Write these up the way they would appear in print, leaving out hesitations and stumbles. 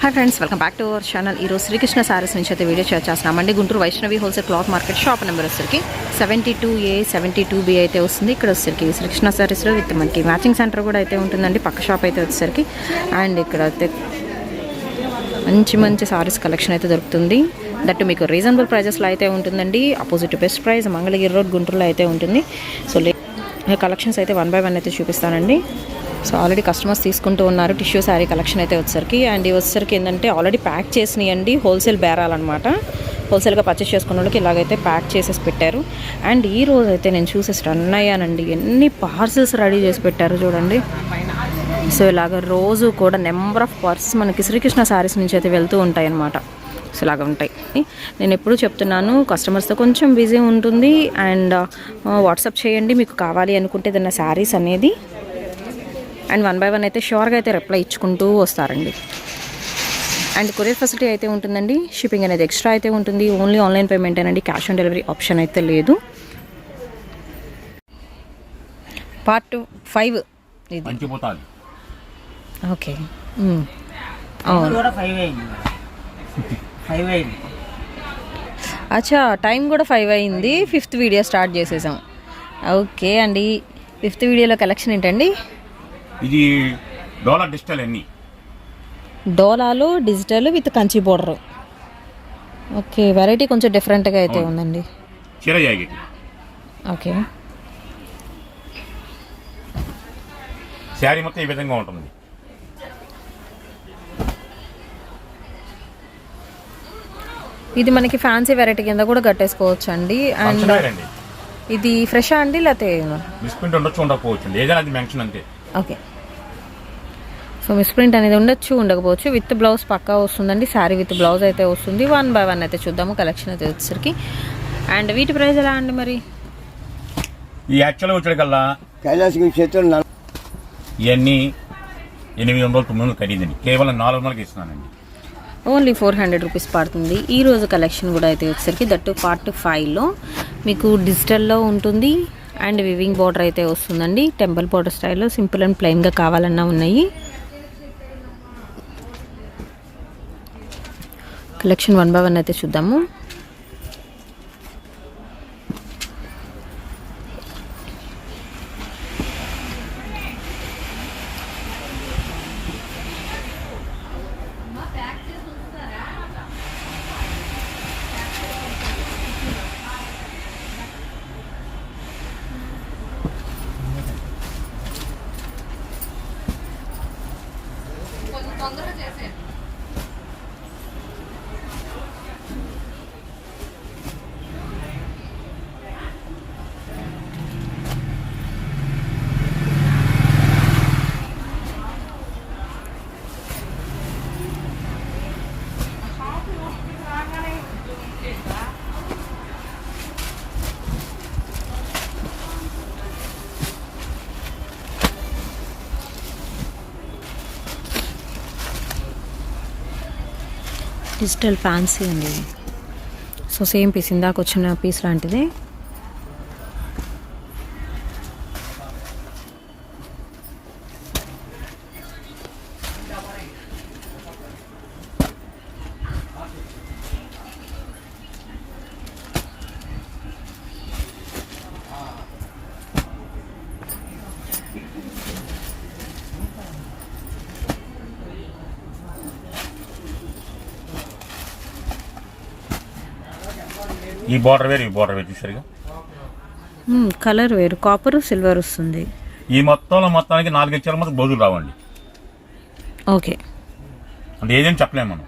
Hi friends, welcome back to our channel. ఈరోజు శ్రీకృష్ణ సారీస్ నుంచి అయితే వీడియో చేస్తున్నామండి. Guntur Vaishnavi wholesale cloth market shop number వచ్చరికి 72A 72B అయితే వస్తుంది. ఇక్కడ వచ్చేసరికి శ్రీకృష్ణ సారీస్లో విత్ మనకి మ్యాచింగ్ సెంటర్ కూడా అయితే ఉంటుందండి. పక్క షాప్ అయితే వచ్చేసరికి అండ్ ఇక్కడ అయితే మంచి సారీస్ కలెక్షన్ అయితే దొరుకుతుంది. దట్టు మీకు రీజనబుల్ ప్రైజెస్లో అయితే ఉంటుందండి. Opposite best price Mangalagiri road గుంటూరులో అయితే ఉంటుంది. సో కలెక్షన్స్ అయితే 1 by 1 అయితే చూపిస్తానండి. సో ఆల్రెడీ కస్టమర్స్ తీసుకుంటూ ఉన్నారు టిష్యూ శారీ కలెక్షన్ అయితే వచ్చేసరికి. అండ్ ఇవి వచ్చేసరికి ఏంటంటే ఆల్రెడీ ప్యాక్ చేసినాయండి, హోల్సేల్ బేరాలన్నమాట. హోల్సేల్గా పర్చేస్ చేసుకున్న వాళ్ళకి ఇలాగైతే ప్యాక్ చేసేసి పెట్టారు. అండ్ ఈ రోజు అయితే నేను చూసేసి రన్ అయ్యానండి, ఎన్ని పార్సల్స్ రెడీ చేసి పెట్టారు చూడండి. సో ఇలాగ రోజు కూడా నెంబర్ ఆఫ్ పార్సల్స్ మనకి శ్రీకృష్ణ శారీస్ నుంచి అయితే వెళ్తూ ఉంటాయి అన్నమాట. సో ఇలాగ ఉంటాయి. నేను ఎప్పుడు చెప్తున్నాను, కస్టమర్స్తో కొంచెం బిజీ ఉంటుంది. అండ్ వాట్సాప్ చేయండి మీకు కావాలి అనుకుంటే ఏదైనా శారీస్ అనేది. అండ్ 1 by 1 అయితే షూర్గా అయితే రిప్లై ఇచ్చుకుంటూ వస్తారండి. అండ్ కొరియర్ ఫెసిలిటీ అయితే ఉంటుందండి. షిప్పింగ్ అనేది ఎక్స్ట్రా అయితే ఉంటుంది. ఓన్లీ ఆన్లైన్ పేమెంట్ అండి, క్యాష్ ఆన్ డెలివరీ ఆప్షన్ అయితే లేదు. పార్ట్ 5 ఇది. ఓకే, అచ్చా, టైం కూడా 5 అయింది. 5th వీడియో స్టార్ట్ చేసేసాం. ఓకే అండి, 5th వీడియోలో కలెక్షన్ ఏంటండి? ఇది డోలా డిజిటల్, అన్ని డోలాలో digital with Kanchi border. Okay, variety కొంచెం డిఫరెంట్గా అయితే ఉందండి. ఓకే, శారీ మొత్తం ఈ విధంగా ఉంటుంది. ఇది మనకి ఫ్యాన్సీ వెరైటీ కింద కూడా కట్టేసుకోవచ్చు అండి. అండ్ ఇది ఫ్రెషా అండి లేకపోతే మిస్ప్రింట్ ఉండొచ్చు ఉండకపోవచ్చు, ఏదైనా అది మెన్షన్ అంతే. ఓకే, సో మిస్ప్రింట్ అనేది ఉండొచ్చు ఉండకపోవచ్చు. విత్ బ్లౌజ్ పక్కా వస్తుందండి. శారీ విత్ బ్లౌజ్ అయితే వస్తుంది. 1 by 1 అయితే చూద్దాము కలెక్షన్ అయితే వచ్చేసరికి. అండ్ వీటి ప్రైస్ ఎలా అండి మరి? ఈ యాక్చువల్గా వచ్చేకల్లా ఇవన్నీ 800 900 ఖరీదండి. కేవలం 400కి ఇస్తున్నానండి. ఓన్లీ 400 రూపీస్ పడుతుంది. ఈరోజు కలెక్షన్ కూడా అయితే వచ్చేసరికి దట్టు పార్ట్ 5లో మీకు డిజిటల్లో ఉంటుంది. అండ్ వివింగ్ బార్డర్ అయితే వస్తుందండి. టెంపుల్ బార్డర్ స్టైల్లో సింపుల్ అండ్ ప్లెయిన్గా కావాలన్నా ఉన్నాయి. కలెక్షన్ 1 by 1 అయితే చూద్దాము. డిజిటల్ ఫ్యాన్సీ అండి. సో సేమ్ పీస్, ఇందాక వచ్చిన పీస్ లాంటిదే. ఈ బార్డర్ వేరు, ఈ బార్డర్ వేరు చూసారుగా. కలర్ వేరు, కాపర్ సిల్వర్ వస్తుంది. ఈ మొత్తానికి 4 ఇచ్చారు మాత్రం బ్లౌజులు రావండి. ఓకే, అంటే ఏదేం చెప్పలేము మనం.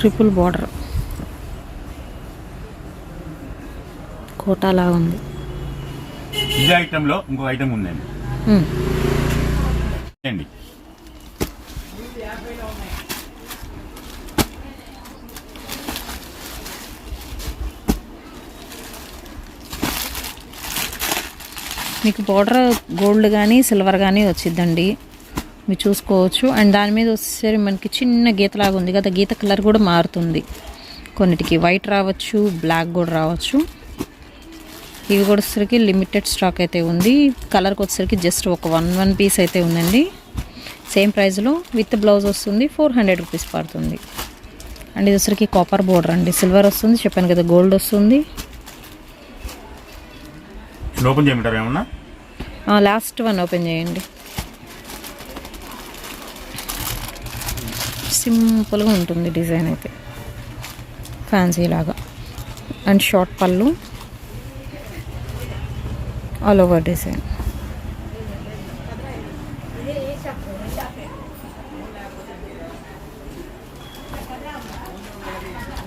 ట్రిపుల్ బార్డర్ కోటాలా ఉంది. ఇదే ఐటెంలో ఇంకో ఐటెం ఉందండి అండి. మీకు బార్డర్ గోల్డ్ కానీ సిల్వర్ కానీ వచ్చిందండి, మీరు చూసుకోవచ్చు. అండ్ దాని మీద వచ్చేసరి మనకి చిన్న గీతలాగా ఉంది కదా, గీత కలర్ కూడా మారుతుంది. కొన్నిటికి వైట్ రావచ్చు, బ్లాక్ కూడా రావచ్చు. ఇవి కూడా వచ్చేసరికి లిమిటెడ్ స్టాక్ అయితే ఉంది. కలర్కి వచ్చేసరికి జస్ట్ ఒక వన్ పీస్ అయితే ఉందండి. సేమ్ ప్రైస్లో విత్ బ్లౌజ్ వస్తుంది, 400 రూపీస్ పడుతుంది. అండ్ ఇది వచ్చరికి కాపర్ బోర్డర్ అండి, సిల్వర్ వస్తుంది, చెప్పాను కదా గోల్డ్ వస్తుంది. ఓపెన్ చేయమంటారు ఏమన్నా? లాస్ట్ వన్ ఓపెన్ చేయండి. సింపుల్గా ఉంటుంది డిజైన్ అయితే, ఫ్యాన్సీ లాగా. అండ్ షార్ట్ పళ్ళు, all over design.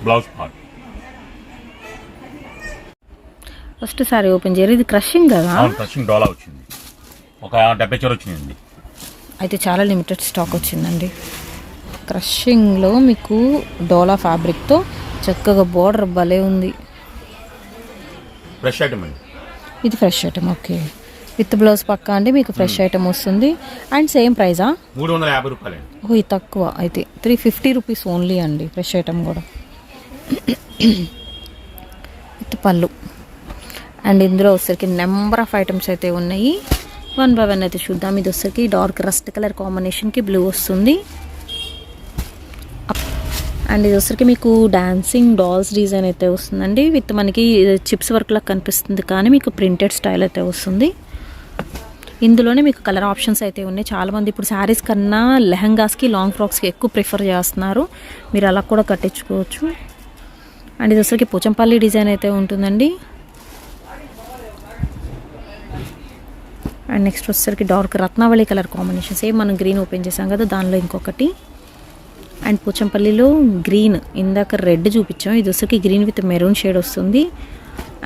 Blouse part. First sorry open చేయరు, ఇది క్రషింగ్ కదా? క్రషింగ్ డోలా వచ్చింది, ఒక 70 చీర వచ్చిందండి. అయితే చాలా లిమిటెడ్ స్టాక్ వచ్చిందండి. క్రషింగ్లో మీకు డోలా ఫ్యాబ్రిక్తో చక్కగా బోర్డర్ భలే ఉంది. ఫ్రెష్ ఐటమ్ అండి ఇది, fresh item. Okay, with blouse పక్కా అండి మీకు ఫ్రెష్ ఐటమ్ వస్తుంది. అండ్ సేమ్ ప్రైజా? 350 రూపాయలు. ఓ ఇది తక్కువ, అయితే 350 రూపీస్ ఓన్లీ అండి, ఫ్రెష్ ఐటమ్ కూడా. విత్ పళ్ళు. అండ్ ఇందులో వచ్చరికి నెంబర్ ఆఫ్ ఐటమ్స్ అయితే ఉన్నాయి. 1 by 1 అయితే చూద్దాం. ఇది వచ్చరికి డార్క్ రస్ట్ కలర్ కాంబినేషన్కి బ్లూ వస్తుంది. అండ్ ఇది వచ్చరికి మీకు డాన్సింగ్ డాల్స్ డిజైన్ అయితే వస్తుందండి, విత్ మనకి చిప్స్ వర్క్ లాగా కనిపిస్తుంది కానీ మీకు ప్రింటెడ్ స్టైల్ అయితే వస్తుంది. ఇందులోనే మీకు కలర్ ఆప్షన్స్ అయితే ఉన్నాయి. చాలామంది ఇప్పుడు శారీస్ కన్నా లెహంగాస్కి, లాంగ్ ఫ్రాక్స్కి ఎక్కువ ప్రిఫర్ చేస్తున్నారు, మీరు అలా కూడా కట్టించుకోవచ్చు. అండ్ ఇది వచ్చరికి పోచంపల్లి డిజైన్ అయితే ఉంటుందండి. అండ్ నెక్స్ట్ వచ్చేసరికి డార్క్ రత్నావళి కలర్ కాంబినేషన్, సేమ్ మనం గ్రీన్ ఓపెన్ చేసాం కదా దానిలో ఇంకొకటి. అండ్ పోచంపల్లిలో గ్రీన్, ఇందాక రెడ్ చూపించాం, ఇది వచ్చరికి గ్రీన్ విత్ మెరూన్ షేడ్ వస్తుంది.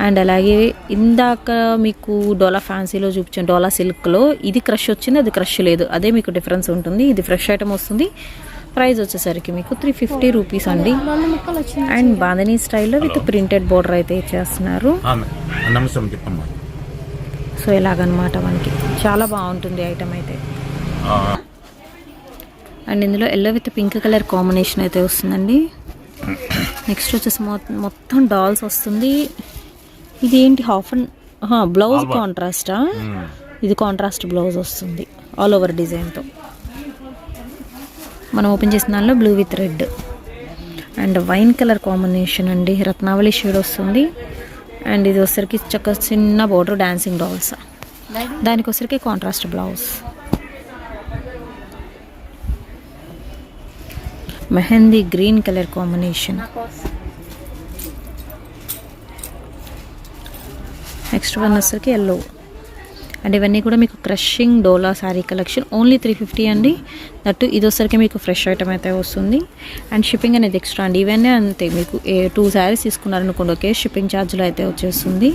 అండ్ అలాగే ఇందాక మీకు డోలా ఫ్యాన్సీలో చూపించాం, డోలా సిల్క్లో ఇది క్రష్ వచ్చింది, అది క్రష్ లేదు, అదే మీకు డిఫరెన్స్ ఉంటుంది. ఇది ఫ్రెష్ ఐటమ్ వస్తుంది. ప్రైస్ వచ్చేసరికి మీకు 350 రూపీస్ అండి. అండ్ బాంధనీ స్టైల్లో విత్ ప్రింటెడ్ బోర్డర్ అయితే ఇచ్చేస్తున్నారు. సో ఇలాగనమాట, మనకి చాలా బాగుంటుంది ఐటమ్ అయితే. అండ్ ఇందులో yellow with pink colour combination అయితే వస్తుందండి. నెక్స్ట్ వచ్చేసి మొత్తం డాల్స్ వస్తుంది. ఇది ఏంటి హాఫ్ అండ్ బ్లౌజ్ కాంట్రాస్టా? ఇది కాంట్రాస్ట్ బ్లౌజ్ వస్తుంది ఆల్ ఓవర్ డిజైన్తో. మనం ఓపెన్ చేసిన దానిలో blue with red and wine colour combination అండి, రత్నావళి షేడ్ వస్తుంది. అండ్ ఇది వచ్చరికి చక్క చిన్న బోర్డర్ డాన్సింగ్ డాల్స్, దానికి వచ్చరికి contrast blouse. Mehndi green colour combination. Next one వచ్చరికి ఎల్లో. అండ్ ఇవన్నీ కూడా మీకు క్రషింగ్ డోలా శారీ కలెక్షన్, ఓన్లీ 350 అండి. దట్టు ఇది వచ్చరికి మీకు ఫ్రెష్ ఐటమ్ అయితే వస్తుంది. అండ్ షిప్పింగ్ అనేది ఎక్స్ట్రా అండి. ఇవన్నీ అంతే, మీకు 2 శారీస్ తీసుకున్నారనుకోండి ఓకే, షిప్పింగ్ ఛార్జ్లో అయితే వచ్చేస్తుంది.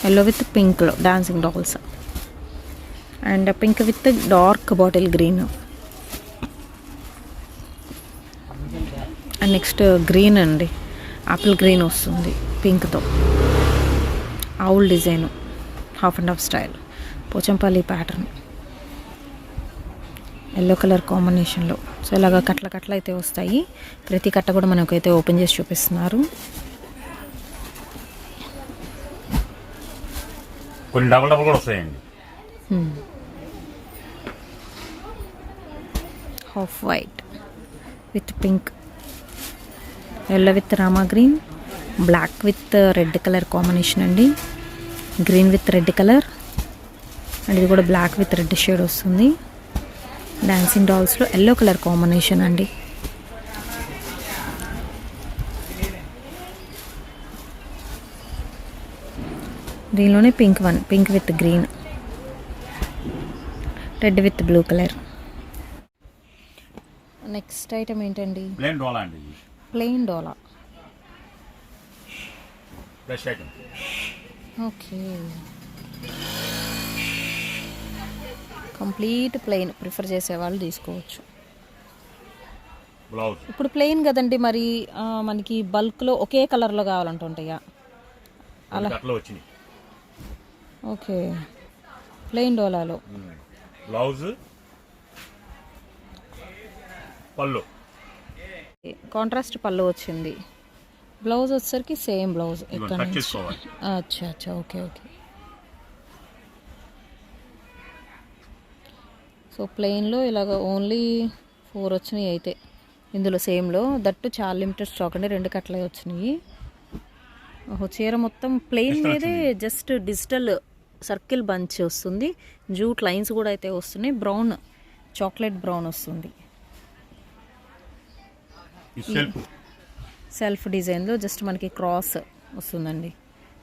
ఎల్లో విత్ పింక్లో dancing dolls and pink with dark bottle green. And next green అండి, ఆపిల్ గ్రీన్ వస్తుంది పింక్తో, owl design, half and half style, Pochampally pattern, yellow colour కాంబినేషన్లో. సో ఇలాగ కట్ల అయితే వస్తాయి. ప్రతి కట్ట కూడా మనకైతే ఓపెన్ చేసి చూపిస్తున్నారు. కొన్ని డబుల్ కూడా వస్తాయండి. Half white with pink, yellow with Rama green, black with red colour combination అండి, green with red colour. And ఇది కూడా బ్లాక్ విత్ రెడ్ షేడ్ వస్తుంది. డాన్సింగ్ డాల్స్లో ఎల్లో కలర్ కాంబినేషన్ అండి. దీనిలోనే pink one, pink with green, red with blue colour. Next item ఏంటండి? Plain డోలా అండి ఇది. ప్లెయిన్ డోలా. Fresh item. Okay, complete plain prefer చేసే వాళ్ళు తీసుకోవచ్చు. బ్లౌజ్ ఇప్పుడు ప్లెయిన్ కదండి, మరి మనకి బల్క్లో ఒకే కలర్లో కావాలంటుంటాయా? అలా అట్లా వచ్చినాయి. ఓకే, ప్లెయిన్ డోలాలో బ్లౌజ్, పళ్ళు, కాంట్రాస్ట్ పళ్ళు వచ్చింది. బ్లౌజ్ వచ్చేసరికి సేమ్ బ్లౌజ్. ఎక్కడ కట్ చేసుకోవాలి. అచ్చా అచ్చా, ఓకే ఓకే. సో ప్లెయిన్లో ఇలాగ ఓన్లీ 4 వచ్చినాయి అయితే ఇందులో సేమ్లో. దట్టు చాలా లిమిటెడ్ స్టాక్ అండి, 2 కట్లే వచ్చినాయి. ఓహో, చీర మొత్తం ప్లెయిన్ మీదే జస్ట్ డిజిటల్ సర్కిల్ బంచ్ వస్తుంది. జూట్ లైన్స్ కూడా అయితే వస్తున్నాయి. బ్రౌన్, చాక్లెట్ బ్రౌన్ వస్తుంది. సెల్ఫ్ డిజైన్లో జస్ట్ మనకి క్రాస్ వస్తుందండి.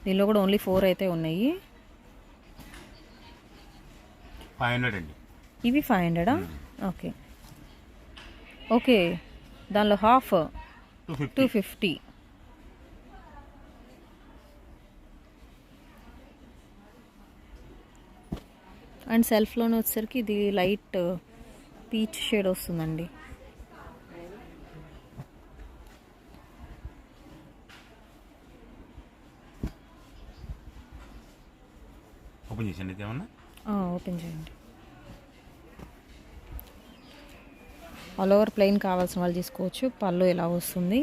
దీనిలో కూడా ఓన్లీ 4 అయితే ఉన్నాయి. 500 అండి ఇవి. 500. ఓకే ఓకే, దానిలో హాఫ్ 250. అండ్ సెల్ఫ్లోనే వచ్చేసరికి ఇది లైట్ పీచ్ షేడ్ వస్తుందండి. ఓపెన్ చేసండి ఏమన్నా. ఓపెన్ చేయండి. ఆల్ ఓవర్ ప్లెయిన్ కావాల్సిన వాళ్ళు తీసుకోవచ్చు. పళ్ళు ఇలా వస్తుంది.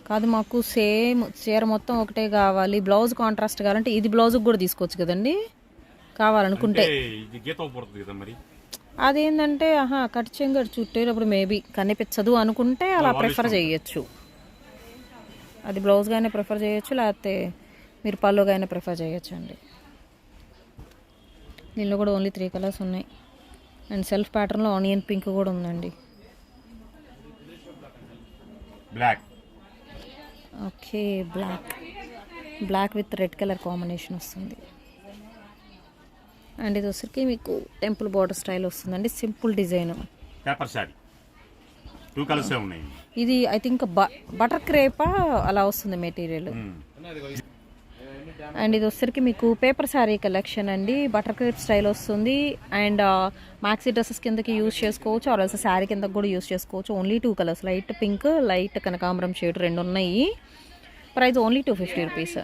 కాదు మాకు సేమ్ చీర మొత్తం ఒకటే కావాలి, బ్లౌజ్ కాంట్రాస్ట్ కావాలంటే ఇది బ్లౌజ్కి కూడా తీసుకోవచ్చు కదండి కావాలనుకుంటే. అదేంటంటే కట్ చెంగ చుట్టేటప్పుడు మేబీ కనిపించదు అనుకుంటే అలా ప్రిఫర్ చేయొచ్చు. అది బ్లౌజ్గానే ప్రిఫర్ చేయొచ్చు, లేకపోతే మీరు పళ్ళుగానే ప్రిఫర్ చేయొచ్చు అండి. దీనిలో కూడా ఓన్లీ 3 కలర్స్ ఉన్నాయి. అండ్ సెల్ఫ్ ప్యాటర్న్లో ఆనియన్ పింక్ కూడా ఉందండి. Black. Okay, black with red colour combination వస్తుంది. అండ్ ఇది వచ్చరికి మీకు టెంపుల్ బార్డర్ స్టైల్ వస్తుందండి. Simple design, paper sari. 2 colours ఉన్నాయి. ఇది ఐ థింక్ బటర్ క్రేపా అలా వస్తుంది మెటీరియల్. అండ్ ఇది వచ్చరికి మీకు పేపర్ శారీ కలెక్షన్ అండి. బటర్ క్రేప్ స్టైల్ వస్తుంది. అండ్ మ్యాక్సీ డ్రెస్సెస్ కిందకి యూజ్ చేసుకోవచ్చు, ఆర్ ఎల్స్ శారీ కిందకి కూడా యూజ్ చేసుకోవచ్చు. Only 2 colours, light pink, light కనకాంబరం షేడ్ 2 ఉన్నాయి. Price only 250 rupees.